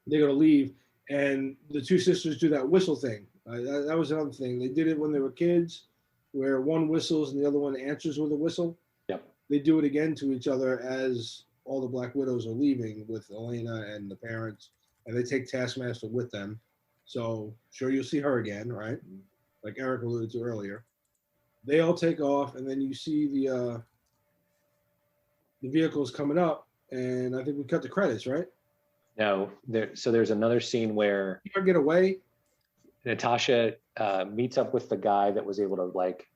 they're gonna leave, and the two sisters do that whistle thing. That was another thing. They did it when they were kids, where one whistles and the other one answers with a whistle. Yep. They do it again to each other as all the Black Widows are leaving with Elena and the parents, and they take Taskmaster with them. So sure, you'll see her again, right? Like Eric alluded to earlier. They all take off, and then you see the vehicles coming up, and I think we cut the credits, right? No, there's another scene where you get away. Natasha meets up with the guy that was able to like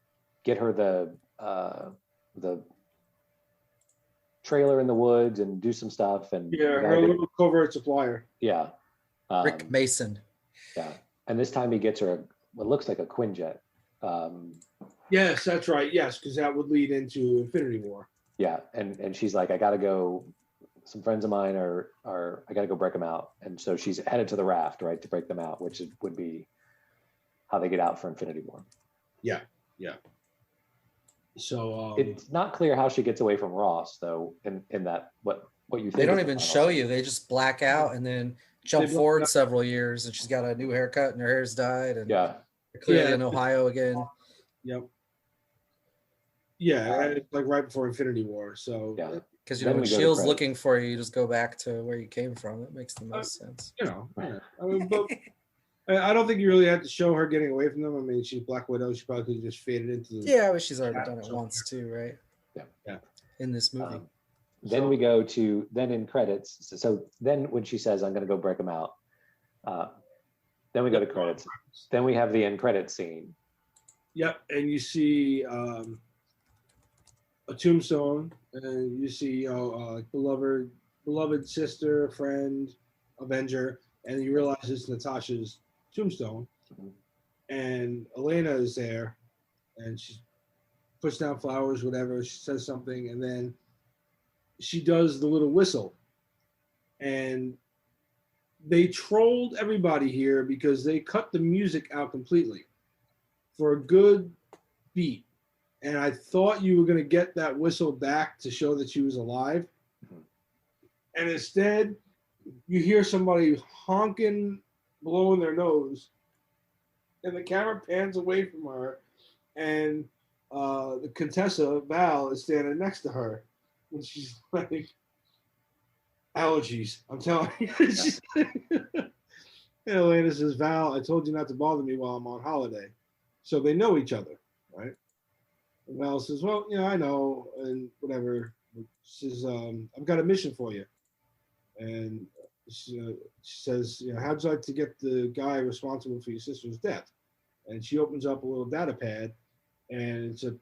get her the trailer in the woods and do some stuff, and her little covert supplier. Yeah, Rick Mason. Yeah, and this time he gets her what looks like a Quinjet. Yes, that's right. Yes, because that would lead into Infinity War. Yeah, and she's like, I gotta go. Some friends of mine are I gotta go break them out, and so she's headed to the raft, right, to break them out, which would be how they get out for Infinity War. Yeah. So It's not clear how she gets away from Ross, though. In that, what you think? They don't is the even final show scene. you. They just black out and then jump They black forward out. several years, and she's got a new haircut and her hair's dyed, and Yeah, they're clearly Yeah. in Ohio again. Yep. Yeah, it's like right before Infinity War. So yeah. Because Then when we go to Shield's credits. looking for you, you just go back to where you came from. That makes the most sense. Yeah. I mean, but I don't think you really had to show her getting away from them. I mean, she's Black Widow. She probably could have just faded into the. Yeah, but she's already done it once too, right? Yeah. In this movie. Then we go to in credits. So then when she says, "I'm going to go break them out," then we go to credits. Then we have the end credit scene. Yep, and you see a tombstone, and you see beloved sister, friend, Avenger, and you realize it's Natasha's tombstone. And Elena is there, and she puts down flowers, whatever. She says something, and then she does the little whistle. And they trolled everybody here because they cut the music out completely for a good beat. And I thought you were going to get that whistle back to show that she was alive. And instead, you hear somebody honking, blowing their nose, and the camera pans away from her, and the Contessa, Val, is standing next to her. And she's like, allergies, I'm telling you. And Elena says, Val, I told you not to bother me while I'm on holiday. So they know each other, right? And Val says, well, I know, and whatever. She says, I've got a mission for you. And she says, how'd you like to get the guy responsible for your sister's death? And she opens up a little data pad, and it's a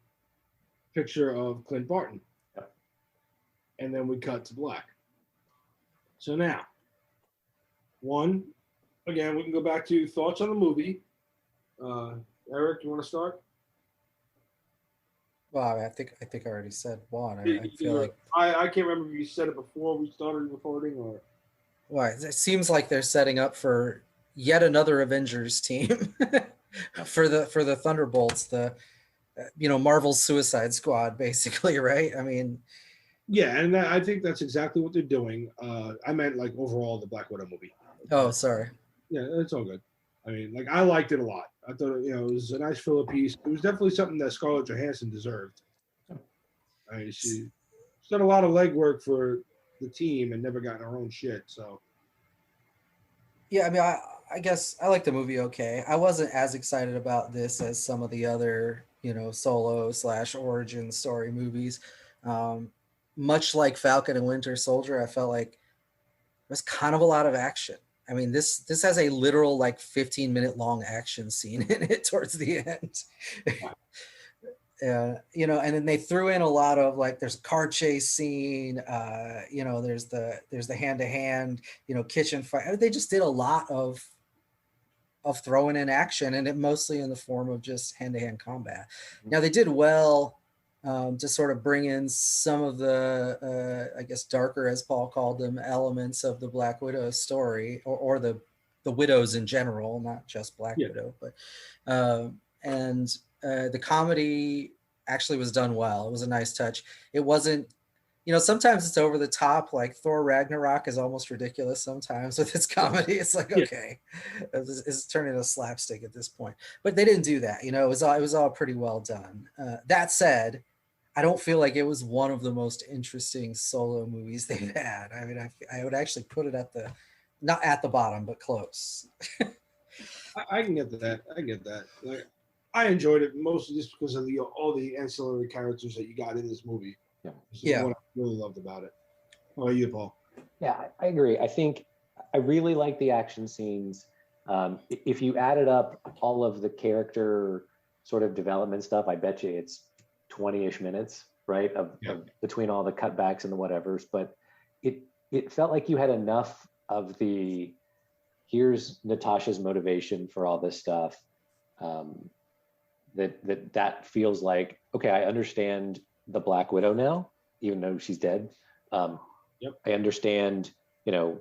picture of Clint Barton. And then we cut to black. So now, again, we can go back to thoughts on the movie. Eric, you want to start? Well, I think I already said one. I feel like I can't remember if you said it before we started recording or. Well, it seems like they're setting up for yet another Avengers team for the Thunderbolts, the Marvel's Suicide Squad, basically, right? I mean, yeah, and I think that's exactly what they're doing. I meant like overall the Black Widow movie. Oh, sorry. Yeah, it's all good. I mean, like I liked it a lot. I thought it was a nice filler piece. It was definitely something that Scarlett Johansson deserved. I mean, she's done a lot of legwork for the team and never gotten her own shit. So. Yeah, I mean, I guess I like the movie okay. I wasn't as excited about this as some of the other, solo / origin story movies. Much like Falcon and Winter Soldier, I felt like there's kind of a lot of action. I mean, this has a literal 15-minute long action scene in it towards the end. And then they threw in a lot of there's a car chase scene, there's the hand-to-hand, kitchen fight. They just did a lot of throwing in action, and it mostly in the form of just hand-to-hand combat. Now they did well to sort of bring in some of the, I guess, darker, as Paul called them, elements of the Black Widow story, or the widows in general, not just Black Widow, but the comedy actually was done well. It was a nice touch. It wasn't, sometimes it's over the top, like Thor Ragnarok is almost ridiculous sometimes with its comedy. It's like, okay, it's turning into slapstick at this point. But they didn't do that. It was all pretty well done. That said, I don't feel like it was one of the most interesting solo movies they've had. I mean, I would actually put it not at the bottom, but close. I can get that. I get that. I enjoyed it mostly just because of all the ancillary characters that you got in this movie. Yeah. What I really loved about it. How about you, Paul? Yeah, I agree. I think I really like the action scenes. If you added up all of the character sort of development stuff, I bet you it's 20-ish minutes, right? Of between all the cutbacks and the whatevers. But it felt like you had enough of here's Natasha's motivation for all this stuff. That feels like, okay, I understand the Black Widow now, even though she's dead. I understand, kind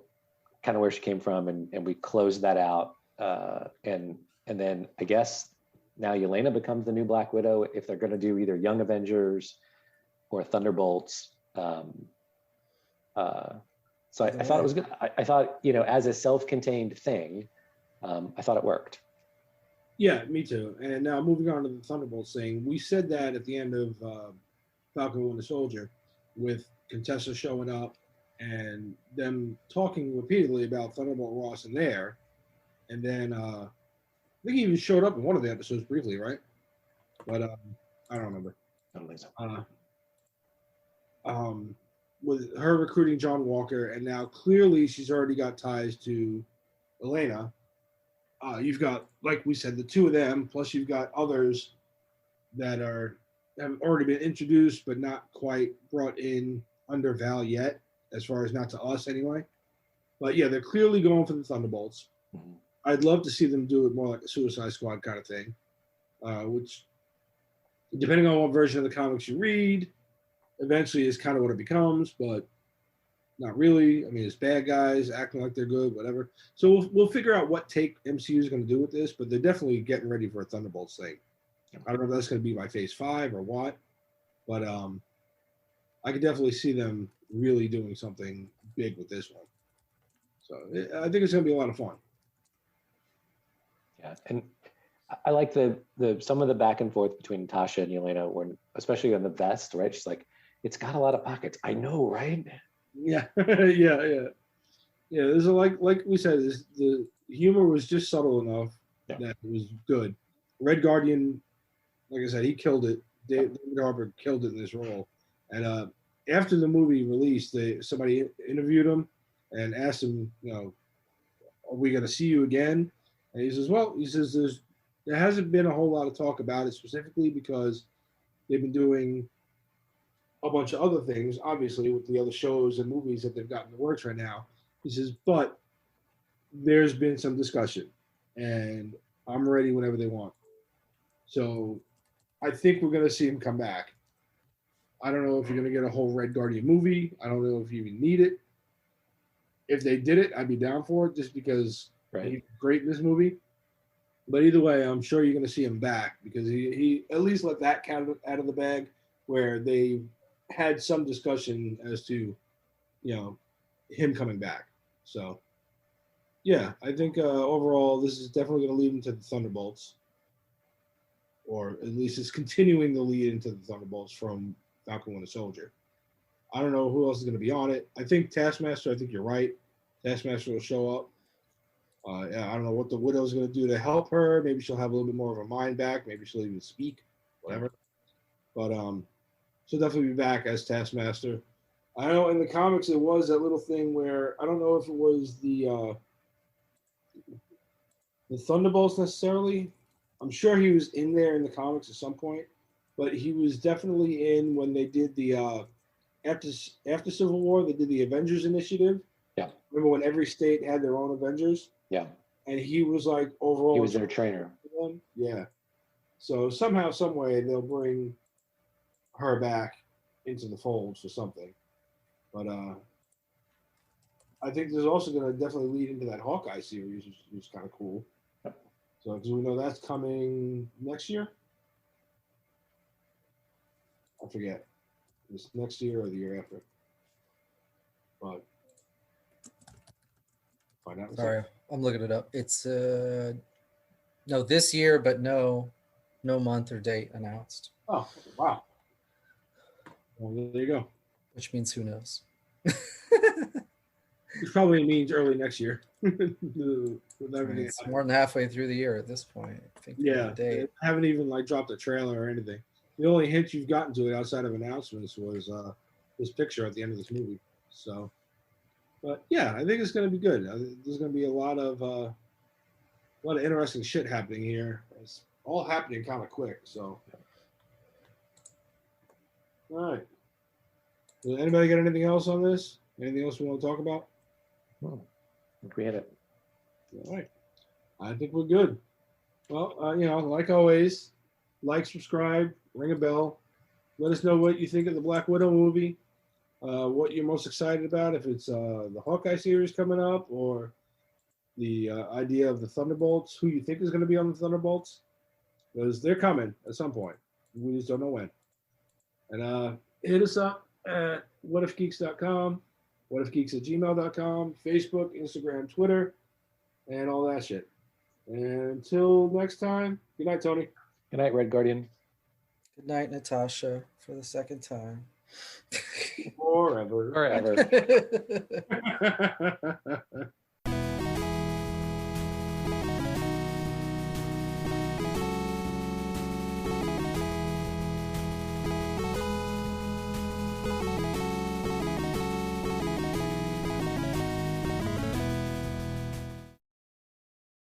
of where she came from, and we closed that out. And then I guess now Yelena becomes the new Black Widow if they're going to do either Young Avengers or Thunderbolts. So I thought it was good. I thought, you know, as a self-contained thing, I thought it worked. Yeah, me too. And now moving on to the Thunderbolts thing, we said that at the end of Falcon and Winter Soldier, with Contessa showing up and them talking repeatedly about Thunderbolt Ross in there, and then I think he even showed up in one of the episodes briefly, right? But I don't remember. I don't think so. With her recruiting John Walker, and now clearly she's already got ties to Elena. You've got, like we said, the two of them, plus you've got others that have already been introduced but not quite brought in under Val yet, as far as not to us anyway. But yeah, they're clearly going for the Thunderbolts. Mm-hmm. I'd love to see them do it more like a Suicide Squad kind of thing, which, depending on what version of the comics you read, eventually is kind of what it becomes, but not really. I mean, it's bad guys acting like they're good, whatever. So we'll figure out what take MCU is going to do with this, but they're definitely getting ready for a Thunderbolts thing. I don't know if that's going to be by Phase 5 or what, but I could definitely see them really doing something big with this one. So I think it's going to be a lot of fun. Yeah, and I like the some of the back and forth between Tasha and Yelena, when especially on the vest, right? She's like, "It's got a lot of pockets." I know, right? Yeah, yeah. There's like we said, the humor was just subtle enough that it was good. Red Guardian, like I said, he killed it. David Harbour killed it in this role. And after the movie released, somebody interviewed him and asked him, you know, are we going to see you again? And he says, there hasn't been a whole lot of talk about it specifically because they've been doing a bunch of other things, obviously, with the other shows and movies that they've got in the works right now. He says, but there's been some discussion, and I'm ready whenever they want. So I think we're going to see him come back. I don't know if you're going to get a whole Red Guardian movie. I don't know if you even need it. If they did it, I'd be down for it just because he's great in this movie. But either way, I'm sure you're going to see him back because he at least let that cat out of the bag where they had some discussion as to, you know, him coming back. So, yeah, I think overall this is definitely going to lead into the Thunderbolts. Or at least it's continuing the lead into the Thunderbolts from Falcon Winter Soldier. I don't know who else is going to be on it. I think Taskmaster, I think you're right. Taskmaster will show up. I don't know what the Widow's going to do to help her. Maybe she'll have a little bit more of her mind back. Maybe she'll even speak, whatever. But she'll definitely be back as Taskmaster. I know in the comics there was that little thing where I don't know if it was the Thunderbolts necessarily. I'm sure he was in there in the comics at some point, but he was definitely in when they did the after Civil War. They did the Avengers Initiative. Yeah. Remember when every state had their own Avengers? Yeah. And he was like overall. He was their trainer. Yeah. So somehow, some way, they'll bring her back into the fold for something. But I think there's also going to definitely lead into that Hawkeye series, which is kind of cool. Yep. So because we know that's coming next year. I forget. It's next year or the year after. But find out. Sorry, I'm looking it up. It's no this year, but no month or date announced. Oh wow! Well, there you go. Which means who knows? Which probably means early next year. It's more than halfway through the year at this point. I think. Yeah, they haven't even like dropped a trailer or anything. The only hint you've gotten to it outside of announcements was this picture at the end of this movie. So, but yeah, I think it's going to be good. There's going to be a lot of interesting shit happening here. It's all happening kind of quick. So, all right. Does anybody got anything else on this? Anything else we want to talk about? I think we hit it. All right. I think we're good. Well, like always, like, subscribe, ring a bell. Let us know what you think of the Black Widow movie, what you're most excited about, if it's the Hawkeye series coming up or the idea of the Thunderbolts, who you think is going to be on the Thunderbolts. because they're coming at some point. We just don't know when. And hit us up at whatifgeeks.com, whatifgeeks@gmail.com, Facebook, Instagram, Twitter, and all that shit. And until next time, good night, Tony. Good night, Red Guardian. Good night, Natasha, for the second time. Forever. Forever.